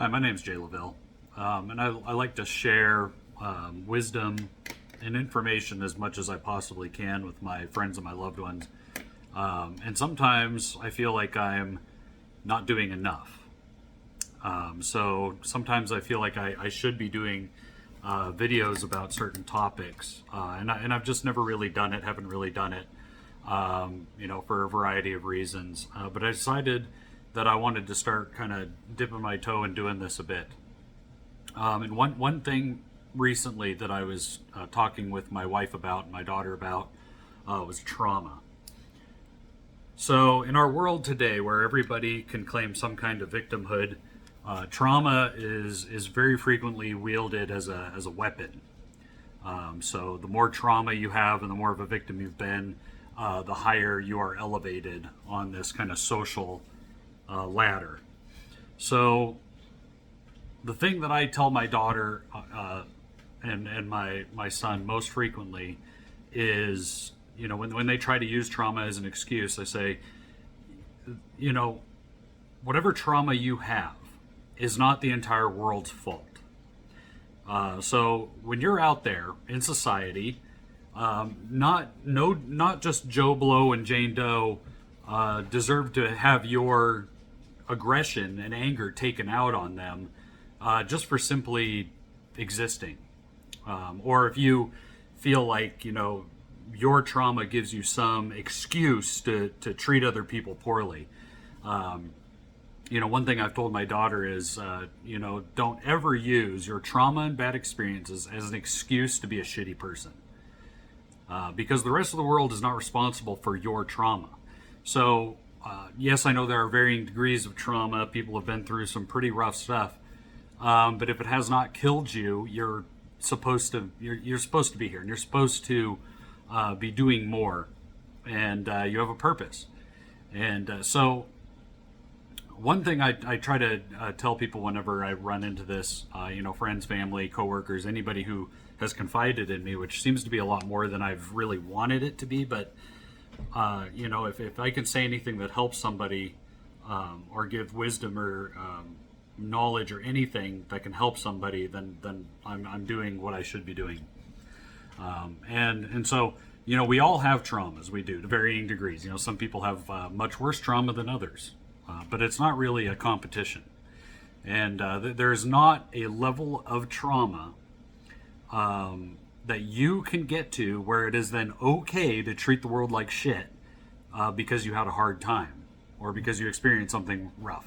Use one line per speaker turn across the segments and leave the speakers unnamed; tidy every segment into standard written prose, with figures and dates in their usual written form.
Hi, my name's Jay Laville, and I like to share wisdom and information as much as I possibly can with my friends and my loved ones. And sometimes I feel like I'm not doing enough. So sometimes I feel like I should be doing videos about certain topics, and I've just never really done it, haven't really done it, for a variety of reasons. But I decided that I wanted to start kind of dipping my toe and doing this a bit. And one thing recently that I was talking with my wife about and my daughter about was trauma. So in our world today, where everybody can claim some kind of victimhood, trauma is very frequently wielded as a weapon. So the more trauma you have and the more of a victim you've been, the higher you are elevated on this kind of social ladder. So the thing that I tell my daughter and my son most frequently is, when they try to use trauma as an excuse, I say, whatever trauma you have is not the entire world's fault. So when you're out there in society, not just Joe Blow and Jane Doe deserve to have your aggression and anger taken out on them just for simply existing. Or if you feel like, your trauma gives you some excuse to treat other people poorly. One thing I've told my daughter is, don't ever use your trauma and bad experiences as an excuse to be a shitty person. Because the rest of the world is not responsible for your trauma. So, yes, I know there are varying degrees of trauma. People have been through some pretty rough stuff. But if it has not killed you, you're supposed to be here, and you're supposed to be doing more, and you have a purpose. And so one thing I try to tell people whenever I run into this, friends, family, coworkers, anybody who has confided in me, which seems to be a lot more than I've really wanted it to be, but if I can say anything that helps somebody, or give wisdom or knowledge or anything that can help somebody, then I'm doing what I should be doing. And so, we all have traumas. We do, to varying degrees. Some people have much worse trauma than others, but it's not really a competition. And there's not a level of trauma that you can get to where it is then okay to treat the world like shit because you had a hard time or because you experienced something rough.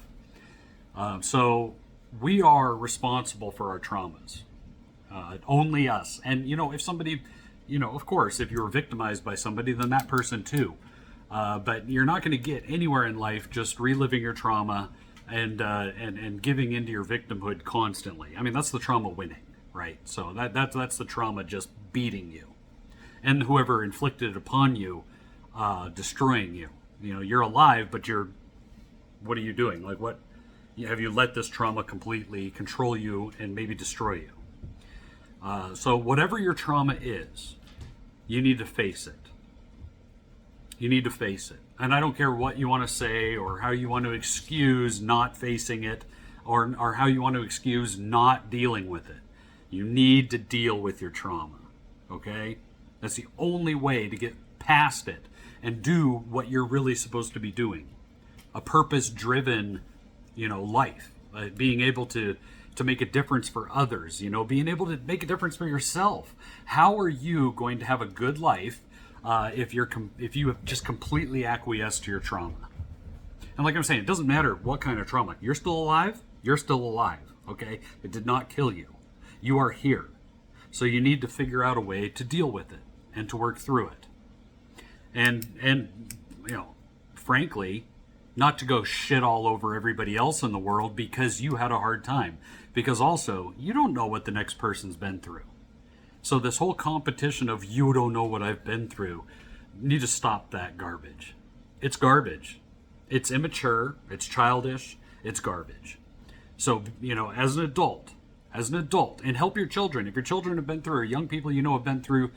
So we are responsible for our traumas. Only us. And, if somebody, of course, if you were victimized by somebody, then that person too. But you're not going to get anywhere in life just reliving your trauma and giving into your victimhood constantly. I mean, that's the trauma winning, right? So that's the trauma just beating you. And whoever inflicted it upon you, destroying you. You're alive, but what are you doing? Like, what? Have you let this trauma completely control you and maybe destroy you? So whatever your trauma is, you need to face it. You need to face it. And I don't care what you want to say or how you want to excuse not facing it or how you want to excuse not dealing with it. You need to deal with your trauma, okay? That's the only way to get past it and do what you're really supposed to be doing. A purpose-driven life, being able to make a difference for others, being able to make a difference for yourself. How are you going to have a good life if you have just completely acquiesced to your trauma? And like I'm saying, it doesn't matter what kind of trauma. You're still alive. You're still alive. Okay, it did not kill you. You are here, so you need to figure out a way to deal with it and to work through it. And frankly, not to go shit all over everybody else in the world because you had a hard time. Because also, you don't know what the next person's been through. So this whole competition of you don't know what I've been through, you need to stop that garbage. It's garbage. It's immature. It's childish. It's garbage. So, as an adult, and help your children. If your children have been through, or young people have been through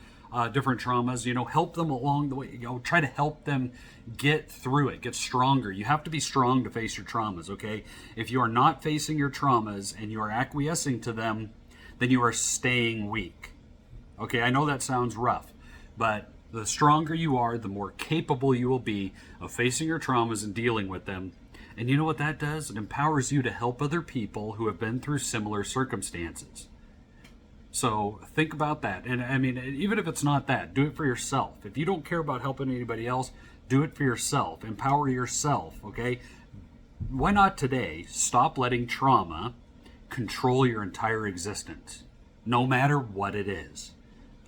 different traumas, help them along the way. Try to help them get through it, get stronger. You have to be strong to face your traumas, okay? If you are not facing your traumas and you are acquiescing to them, then you are staying weak. Okay, I know that sounds rough, but the stronger you are, the more capable you will be of facing your traumas and dealing with them. And you know what that does? It empowers you to help other people who have been through similar circumstances. So think about that. And I mean, even if it's not that, do it for yourself. If you don't care about helping anybody else, do it for yourself. Empower yourself, okay? Why not today stop letting trauma control your entire existence, no matter what it is,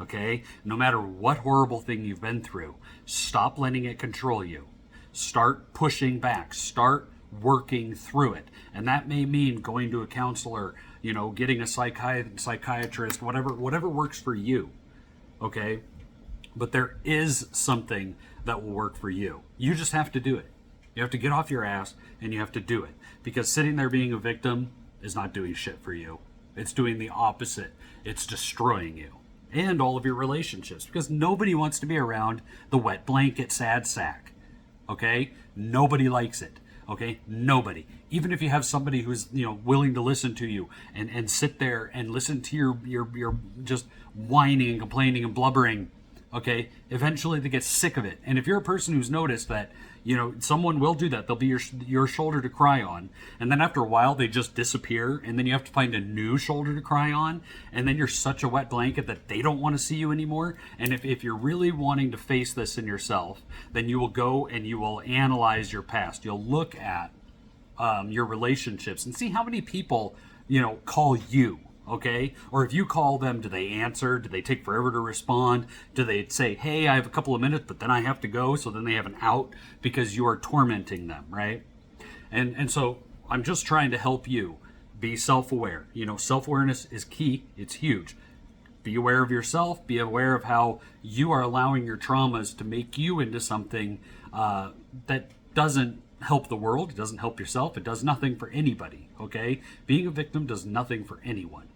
okay? No matter what horrible thing you've been through, stop letting it control you. Start pushing back. Start working through it. And that may mean going to a counselor, getting a psychiatrist, whatever works for you, okay? But there is something that will work for you. You just have to do it. You have to get off your ass and you have to do it. Because sitting there being a victim is not doing shit for you. It's doing the opposite. It's destroying you and all of your relationships, because nobody wants to be around the wet blanket sad sack, okay? Nobody likes it. Okay, nobody. Even if you have somebody who's willing to listen to you and sit there and listen to your just whining and complaining and blubbering, okay, eventually they get sick of it. And if you're a person who's noticed that someone will do that, they'll be your shoulder to cry on, and then after a while they just disappear, and then you have to find a new shoulder to cry on, and then you're such a wet blanket that they don't want to see you anymore. And if you're really wanting to face this in yourself, then you will go and you will analyze your past. You'll look at your relationships and see how many people call you. Okay? Or if you call them, do they answer? Do they take forever to respond? Do they say, hey, I have a couple of minutes, but then I have to go, so then they have an out because you are tormenting them, right? And so I'm just trying to help you be self-aware. Self-awareness is key. It's huge. Be aware of yourself. Be aware of how you are allowing your traumas to make you into something that doesn't help the world. It doesn't help yourself. It does nothing for anybody, okay? Being a victim does nothing for anyone.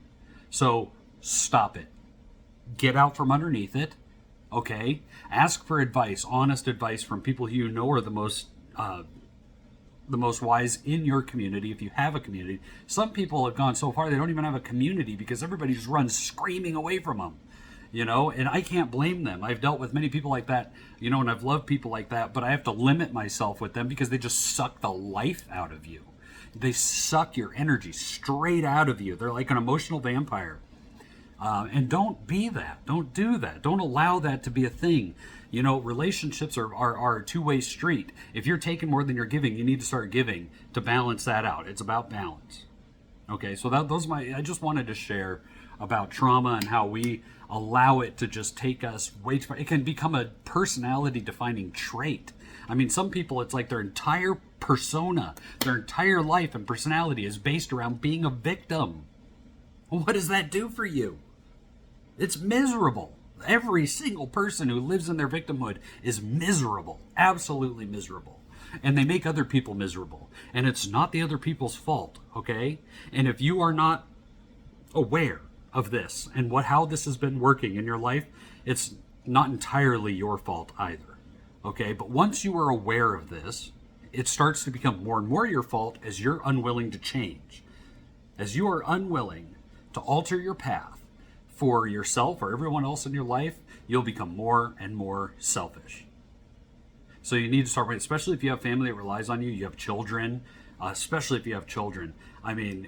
So stop it. Get out from underneath it, okay? Ask for advice, honest advice from people who you know are the most wise in your community, if you have a community. Some people have gone so far they don't even have a community because everybody just runs screaming away from them, and I can't blame them. I've dealt with many people like that, and I've loved people like that, but I have to limit myself with them because they just suck the life out of you. They suck your energy straight out of you. They're like an emotional vampire. And don't be that. Don't do that. Don't allow that to be a thing. Relationships are a two-way street. If you're taking more than you're giving, you need to start giving to balance that out. It's about balance. Okay, so I just wanted to share about trauma and how we allow it to just take us way too far. It can become a personality-defining trait. I mean, some people, it's like their entire persona, their entire life and personality is based around being a victim. What does that do for you? It's miserable. Every single person who lives in their victimhood is miserable, absolutely miserable. And they make other people miserable. And it's not the other people's fault, okay? And if you are not aware of this and how this has been working in your life, it's not entirely your fault either. Okay, but once you are aware of this, it starts to become more and more your fault as you're unwilling to change. As you are unwilling to alter your path for yourself or everyone else in your life, you'll become more and more selfish. So you need to start, especially if you have family that relies on you, you have children, especially if you have children. I mean,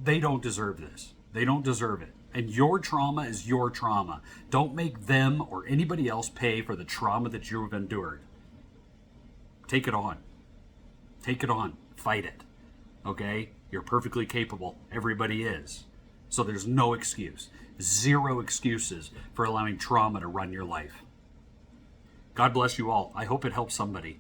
they don't deserve this. They don't deserve it. And your trauma is your trauma. Don't make them or anybody else pay for the trauma that you have endured. Take it on. Take it on. Fight it. Okay? You're perfectly capable. Everybody is. So there's no excuse. Zero excuses for allowing trauma to run your life. God bless you all. I hope it helps somebody.